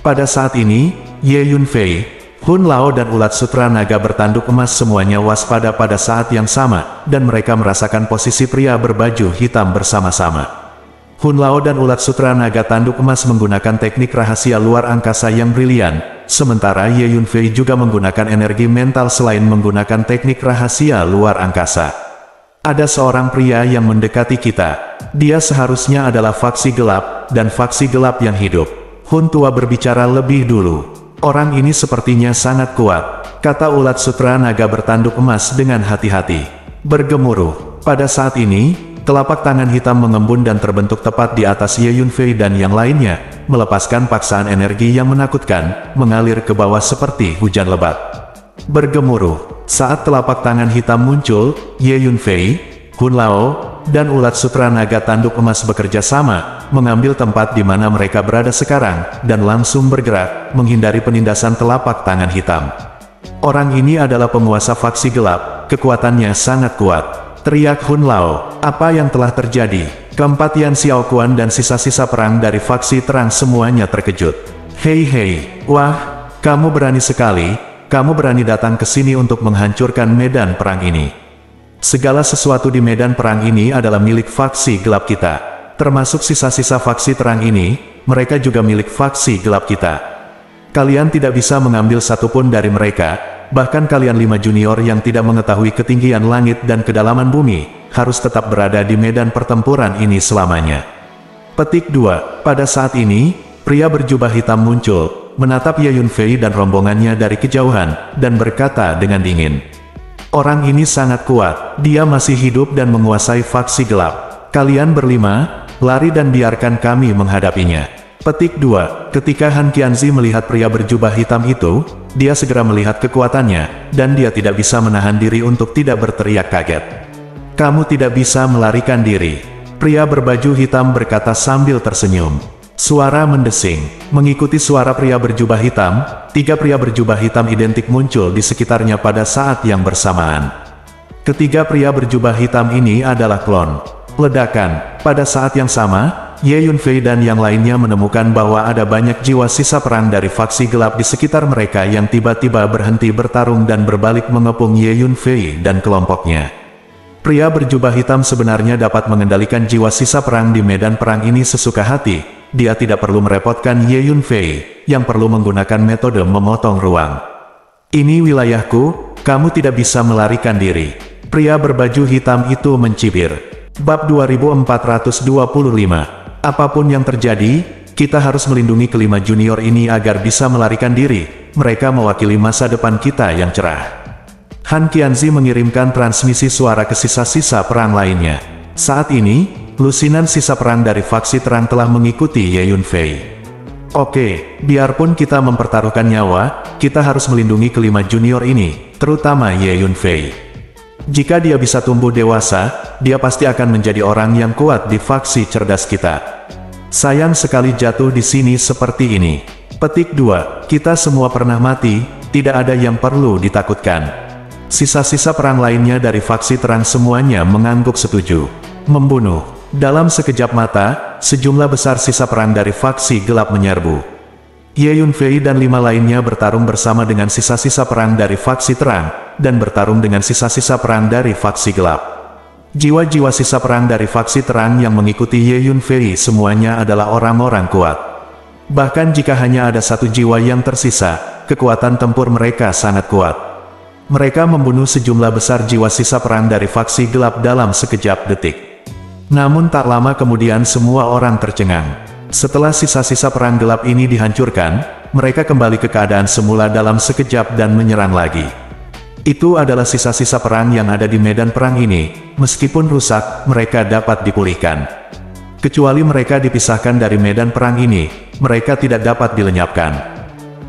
Pada saat ini, Ye Yunfei, Hun Lao dan ulat sutra naga bertanduk emas semuanya waspada pada saat yang sama, dan mereka merasakan posisi pria berbaju hitam bersama-sama. Hun Lao dan ulat sutra naga tanduk emas menggunakan teknik rahasia luar angkasa yang brilian, sementara Ye Yunfei juga menggunakan energi mental selain menggunakan teknik rahasia luar angkasa. Ada seorang pria yang mendekati kita. Dia seharusnya adalah faksi gelap, dan faksi gelap yang hidup. Hun tua berbicara lebih dulu. Orang ini sepertinya sangat kuat, kata ulat sutra naga bertanduk emas dengan hati-hati. Bergemuruh. Pada saat ini, telapak tangan hitam mengembun dan terbentuk tepat di atas Ye Yunfei dan yang lainnya, melepaskan paksaan energi yang menakutkan, mengalir ke bawah seperti hujan lebat. Bergemuruh. Saat telapak tangan hitam muncul, Ye Yunfei, Hun Lao, dan ulat sutra naga tanduk emas bekerja sama, mengambil tempat di mana mereka berada sekarang, dan langsung bergerak, menghindari penindasan telapak tangan hitam. Orang ini adalah penguasa faksi gelap, kekuatannya sangat kuat. Teriak Hun Lao, apa yang telah terjadi? Keempat Yan Xiaoquan dan sisa-sisa perang dari faksi terang semuanya terkejut. Hei, wah, kamu berani sekali. Kamu berani datang ke sini untuk menghancurkan medan perang ini. Segala sesuatu di medan perang ini adalah milik faksi gelap kita. Termasuk sisa-sisa faksi terang ini, mereka juga milik faksi gelap kita. Kalian tidak bisa mengambil satupun dari mereka, bahkan kalian 5 junior yang tidak mengetahui ketinggian langit dan kedalaman bumi, harus tetap berada di medan pertempuran ini selamanya. Petik 2. Pada saat ini, pria berjubah hitam muncul, menatap Ye Yunfei dan rombongannya dari kejauhan, dan berkata dengan dingin. Orang ini sangat kuat, dia masih hidup dan menguasai faksi gelap. Kalian berlima, lari dan biarkan kami menghadapinya. Petik 2. Ketika Han Qianzi melihat pria berjubah hitam itu, dia segera melihat kekuatannya, dan dia tidak bisa menahan diri untuk tidak berteriak kaget. Kamu tidak bisa melarikan diri. Pria berbaju hitam berkata sambil tersenyum. Suara mendesing. Mengikuti suara pria berjubah hitam, 3 pria berjubah hitam identik muncul di sekitarnya pada saat yang bersamaan. Ketiga pria berjubah hitam ini adalah klon. Ledakan. Pada saat yang sama, Ye Yunfei dan yang lainnya menemukan bahwa ada banyak jiwa sisa perang dari faksi gelap di sekitar mereka yang tiba-tiba berhenti bertarung dan berbalik mengepung Ye Yunfei dan kelompoknya. Pria berjubah hitam sebenarnya dapat mengendalikan jiwa sisa perang di medan perang ini sesuka hati. Dia tidak perlu merepotkan Ye Yunfei, yang perlu menggunakan metode memotong ruang. Ini wilayahku, kamu tidak bisa melarikan diri. Pria berbaju hitam itu mencibir. Bab 2425. Apapun yang terjadi, kita harus melindungi kelima junior ini agar bisa melarikan diri. Mereka mewakili masa depan kita yang cerah. Han Qianzi mengirimkan transmisi suara ke sisa-sisa perang lainnya. Saat ini, lusinan sisa perang dari faksi terang telah mengikuti Ye Yunfei. Oke, biarpun kita mempertaruhkan nyawa, kita harus melindungi kelima junior ini, terutama Ye Yunfei. Jika dia bisa tumbuh dewasa, dia pasti akan menjadi orang yang kuat di faksi cerdas kita. Sayang sekali jatuh di sini seperti ini. Petik 2. Kita semua pernah mati, tidak ada yang perlu ditakutkan. Sisa-sisa perang lainnya dari faksi terang semuanya mengangguk setuju. Membunuh. Dalam sekejap mata, sejumlah besar sisa perang dari faksi gelap menyerbu. Ye Yunfei dan 5 lainnya bertarung bersama dengan sisa-sisa perang dari faksi terang, dan bertarung dengan sisa-sisa perang dari faksi gelap. Jiwa-jiwa sisa perang dari faksi terang yang mengikuti Ye Yunfei semuanya adalah orang-orang kuat. Bahkan jika hanya ada 1 jiwa yang tersisa, kekuatan tempur mereka sangat kuat. Mereka membunuh sejumlah besar jiwa sisa perang dari faksi gelap dalam sekejap detik. Namun tak lama kemudian semua orang tercengang. Setelah sisa-sisa perang gelap ini dihancurkan, mereka kembali ke keadaan semula dalam sekejap dan menyerang lagi. Itu adalah sisa-sisa perang yang ada di medan perang ini. Meskipun rusak, mereka dapat dipulihkan. Kecuali mereka dipisahkan dari medan perang ini, mereka tidak dapat dilenyapkan.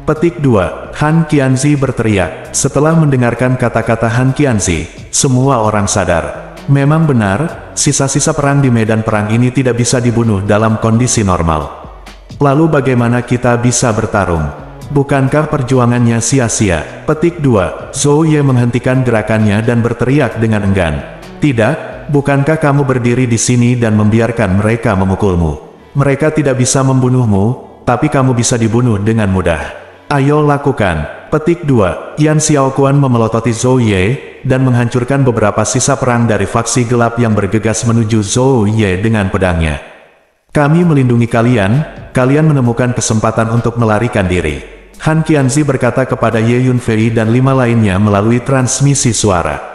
Petik 2. Han Qianzi berteriak. Setelah mendengarkan kata-kata Han Qianzi, semua orang sadar. Memang benar, sisa-sisa perang di medan perang ini tidak bisa dibunuh dalam kondisi normal. Lalu bagaimana kita bisa bertarung? Bukankah perjuangannya sia-sia? Petik 2. Zhou Ye menghentikan gerakannya dan berteriak dengan enggan. Tidak, bukankah kamu berdiri di sini dan membiarkan mereka memukulmu? Mereka tidak bisa membunuhmu, tapi kamu bisa dibunuh dengan mudah. Ayo lakukan. Petik 2. Yan Xiaoquan memelototi Zhou Ye, dan menghancurkan beberapa sisa perang dari faksi gelap yang bergegas menuju Zhou Ye dengan pedangnya. Kami melindungi kalian, kalian menemukan kesempatan untuk melarikan diri. Han Qianzi berkata kepada Ye Yunfei dan 5 lainnya melalui transmisi suara.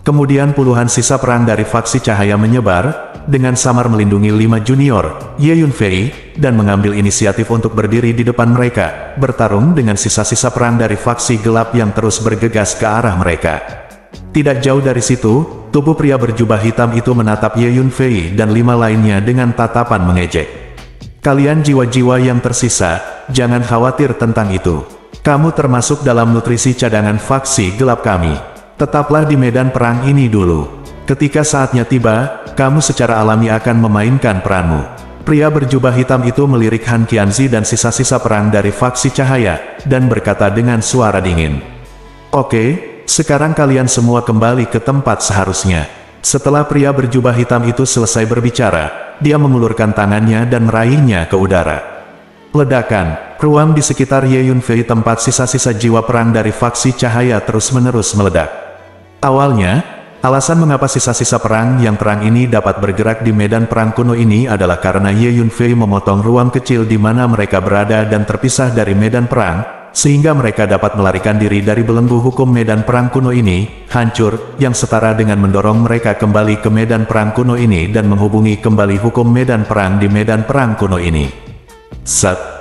Kemudian puluhan sisa perang dari faksi cahaya menyebar, dengan samar melindungi 5 junior, Ye Yunfei, dan mengambil inisiatif untuk berdiri di depan mereka, bertarung dengan sisa-sisa perang dari faksi gelap yang terus bergegas ke arah mereka. Tidak jauh dari situ, tubuh pria berjubah hitam itu menatap Ye Yunfei dan 5 lainnya dengan tatapan mengejek. Kalian jiwa-jiwa yang tersisa, jangan khawatir tentang itu. Kamu termasuk dalam nutrisi cadangan faksi gelap kami. Tetaplah di medan perang ini dulu. Ketika saatnya tiba, kamu secara alami akan memainkan peranmu. Pria berjubah hitam itu melirik Han Qianzi dan sisa-sisa perang dari faksi cahaya, dan berkata dengan suara dingin. Oke, sekarang kalian semua kembali ke tempat seharusnya. Setelah pria berjubah hitam itu selesai berbicara, dia mengulurkan tangannya dan meraihnya ke udara. Ledakan, ruang di sekitar Ye Yunfei tempat sisa-sisa jiwa perang dari faksi cahaya terus-menerus meledak. Awalnya, alasan mengapa sisa-sisa perang yang terang ini dapat bergerak di medan perang kuno ini adalah karena Ye Yunfei memotong ruang kecil di mana mereka berada dan terpisah dari medan perang, sehingga mereka dapat melarikan diri dari belenggu hukum medan perang kuno ini, hancur, yang setara dengan mendorong mereka kembali ke medan perang kuno ini dan menghubungi kembali hukum medan perang di medan perang kuno ini.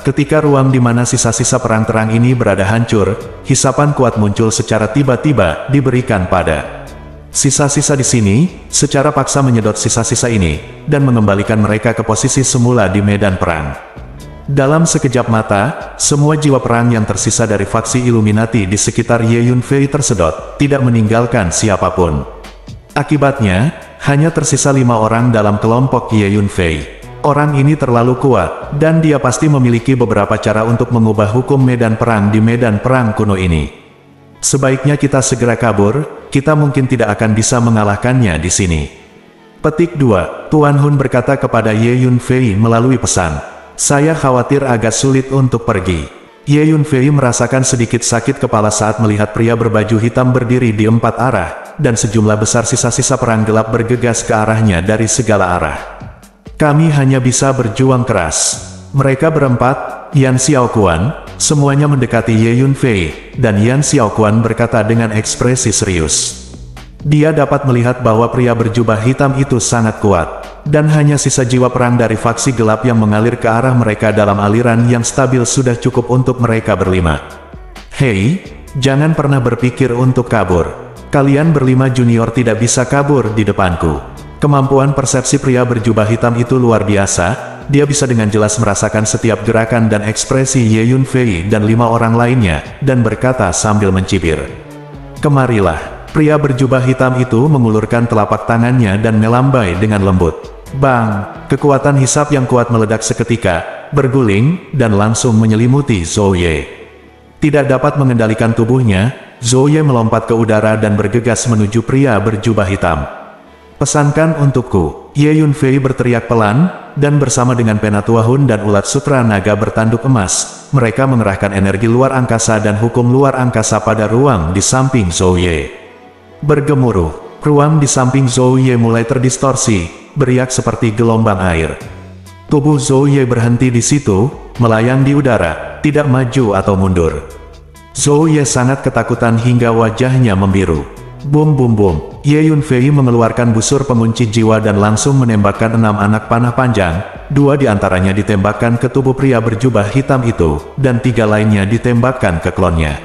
Ketika ruang di mana sisa-sisa perang terang ini berada hancur, hisapan kuat muncul secara tiba-tiba diberikan pada sisa-sisa di sini, secara paksa menyedot sisa-sisa ini, dan mengembalikan mereka ke posisi semula di medan perang. Dalam sekejap mata, semua jiwa perang yang tersisa dari faksi Illuminati di sekitar Ye Yunfei tersedot, tidak meninggalkan siapapun. Akibatnya, hanya tersisa 5 orang dalam kelompok Ye Yunfei. Orang ini terlalu kuat, dan dia pasti memiliki beberapa cara untuk mengubah hukum medan perang di medan perang kuno ini. Sebaiknya kita segera kabur, kita mungkin tidak akan bisa mengalahkannya di sini. Petik 2. Tuan Hun berkata kepada Ye Yunfei melalui pesan. Saya khawatir agak sulit untuk pergi. Ye Yunfei merasakan sedikit sakit kepala saat melihat pria berbaju hitam berdiri di 4 arah, dan sejumlah besar sisa-sisa perang gelap bergegas ke arahnya dari segala arah. Kami hanya bisa berjuang keras. Mereka berempat, Yan Xiaoquan, semuanya mendekati Ye Yunfei, dan Yan Xiaoquan berkata dengan ekspresi serius. Dia dapat melihat bahwa pria berjubah hitam itu sangat kuat, dan hanya sisa jiwa perang dari faksi gelap yang mengalir ke arah mereka dalam aliran yang stabil sudah cukup untuk mereka berlima. Hei, jangan pernah berpikir untuk kabur. Kalian berlima junior tidak bisa kabur di depanku. Kemampuan persepsi pria berjubah hitam itu luar biasa, dia bisa dengan jelas merasakan setiap gerakan dan ekspresi Ye Yunfei dan 5 orang lainnya, dan berkata sambil mencibir. Kemarilah. Pria berjubah hitam itu mengulurkan telapak tangannya dan melambai dengan lembut. Bang! Kekuatan hisap yang kuat meledak seketika, berguling, dan langsung menyelimuti Zhou Ye. Tidak dapat mengendalikan tubuhnya, Zhou Ye melompat ke udara dan bergegas menuju pria berjubah hitam. Pesankan untukku, Ye Yunfei berteriak pelan, dan bersama dengan pena Tua Hun dan ulat sutra naga bertanduk emas, mereka mengerahkan energi luar angkasa dan hukum luar angkasa pada ruang di samping Zhou Ye. Bergemuruh, ruang di samping Zhou Ye mulai terdistorsi, beriak seperti gelombang air. Tubuh Zhou Ye berhenti di situ, melayang di udara, tidak maju atau mundur. Zhou Ye sangat ketakutan hingga wajahnya membiru. Bum bum bum, Ye Yunfei mengeluarkan busur pengunci jiwa dan langsung menembakkan 6 anak panah panjang, 2 diantaranya ditembakkan ke tubuh pria berjubah hitam itu, dan 3 lainnya ditembakkan ke klonnya.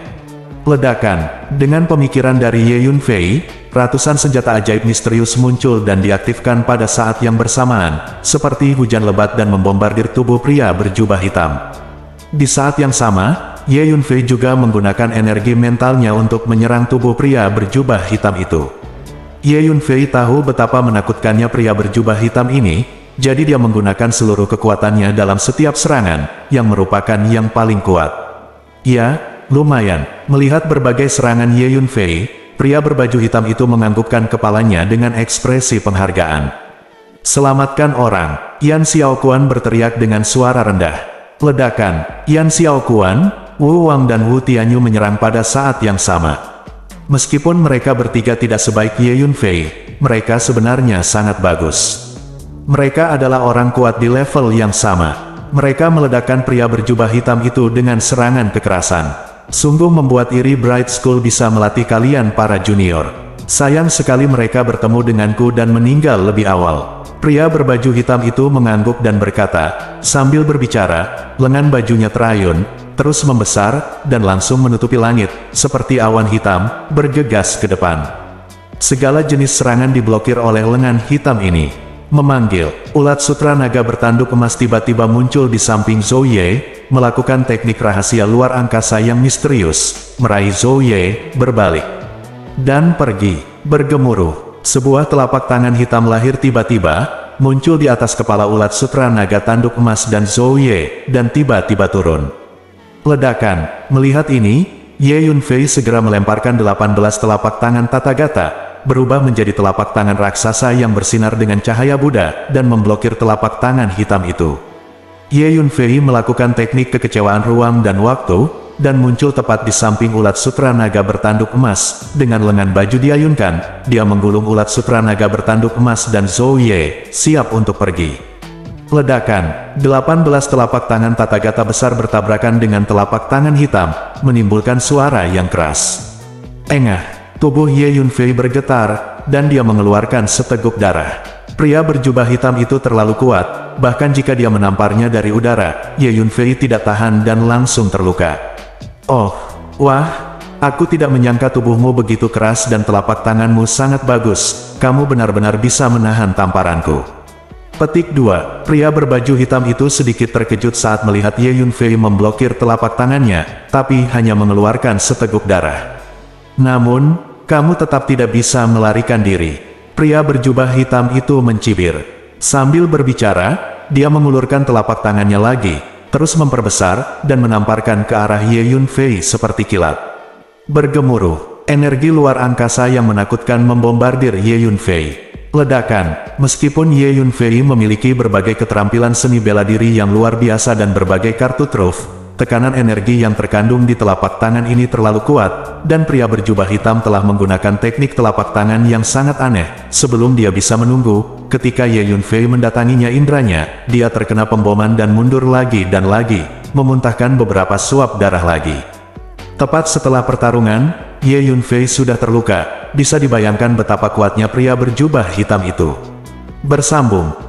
Ledakan, dengan pemikiran dari Ye Yunfei, ratusan senjata ajaib misterius muncul dan diaktifkan pada saat yang bersamaan, seperti hujan lebat dan membombardir tubuh pria berjubah hitam. Di saat yang sama, Ye Yunfei juga menggunakan energi mentalnya untuk menyerang tubuh pria berjubah hitam itu. Ye Yunfei tahu betapa menakutkannya pria berjubah hitam ini, jadi dia menggunakan seluruh kekuatannya dalam setiap serangan, yang merupakan yang paling kuat. Ya, lumayan. Melihat berbagai serangan Ye Yunfei, pria berbaju hitam itu menganggukkan kepalanya dengan ekspresi penghargaan. Selamatkan orang, Yan Xiaoquan berteriak dengan suara rendah. Ledakan, Yan Xiaoquan, Wu Wang dan Wu Tianyu menyerang pada saat yang sama. Meskipun mereka bertiga tidak sebaik Ye Yunfei, mereka sebenarnya sangat bagus. Mereka adalah orang kuat di level yang sama. Mereka meledakkan pria berjubah hitam itu dengan serangan kekerasan. Sungguh membuat iri Bright School bisa melatih kalian para junior. Sayang sekali mereka bertemu denganku dan meninggal lebih awal. Pria berbaju hitam itu mengangguk dan berkata, sambil berbicara, lengan bajunya terayun, terus membesar, dan langsung menutupi langit, seperti awan hitam, bergegas ke depan. Segala jenis serangan diblokir oleh lengan hitam ini. Memanggil, ulat sutra naga bertanduk emas tiba-tiba muncul di samping Zhou Ye, melakukan teknik rahasia luar angkasa yang misterius, meraih Zhou Ye, berbalik, dan pergi. Bergemuruh, sebuah telapak tangan hitam lahir tiba-tiba, muncul di atas kepala ulat sutra naga tanduk emas dan Zhou Ye, dan tiba-tiba turun. Ledakan, melihat ini, Ye Yunfei segera melemparkan 18 telapak tangan Tathagata, berubah menjadi telapak tangan raksasa yang bersinar dengan cahaya Buddha, dan memblokir telapak tangan hitam itu. Ye Yunfei melakukan teknik kekecewaan ruang dan waktu, dan muncul tepat di samping ulat sutra naga bertanduk emas. Dengan lengan baju diayunkan, dia menggulung ulat sutra naga bertanduk emas dan Zhou Ye, siap untuk pergi. Ledakan, 18 telapak tangan Tathagata besar bertabrakan dengan telapak tangan hitam, menimbulkan suara yang keras. Engah, tubuh Ye Yunfei bergetar, dan dia mengeluarkan seteguk darah. Pria berjubah hitam itu terlalu kuat, bahkan jika dia menamparnya dari udara, Ye Yunfei tidak tahan dan langsung terluka. Oh, wah, aku tidak menyangka tubuhmu begitu keras dan telapak tanganmu sangat bagus, kamu benar-benar bisa menahan tamparanku. Petik 2, pria berbaju hitam itu sedikit terkejut saat melihat Ye Yunfei memblokir telapak tangannya, tapi hanya mengeluarkan seteguk darah. Namun, kamu tetap tidak bisa melarikan diri. Pria berjubah hitam itu mencibir. Sambil berbicara, dia mengulurkan telapak tangannya lagi, terus memperbesar, dan menamparkan ke arah Ye Yunfei seperti kilat. Bergemuruh, energi luar angkasa yang menakutkan membombardir Ye Yunfei. Ledakan, meskipun Ye Yunfei memiliki berbagai keterampilan seni bela diri yang luar biasa dan berbagai kartu truf, tekanan energi yang terkandung di telapak tangan ini terlalu kuat, dan pria berjubah hitam telah menggunakan teknik telapak tangan yang sangat aneh. Sebelum dia bisa menunggu, ketika Ye Yunfei mendatanginya indranya, dia terkena pemboman dan mundur lagi dan lagi, memuntahkan beberapa suap darah lagi. Tepat setelah pertarungan, Ye Yunfei sudah terluka. Bisa dibayangkan betapa kuatnya pria berjubah hitam itu. Bersambung,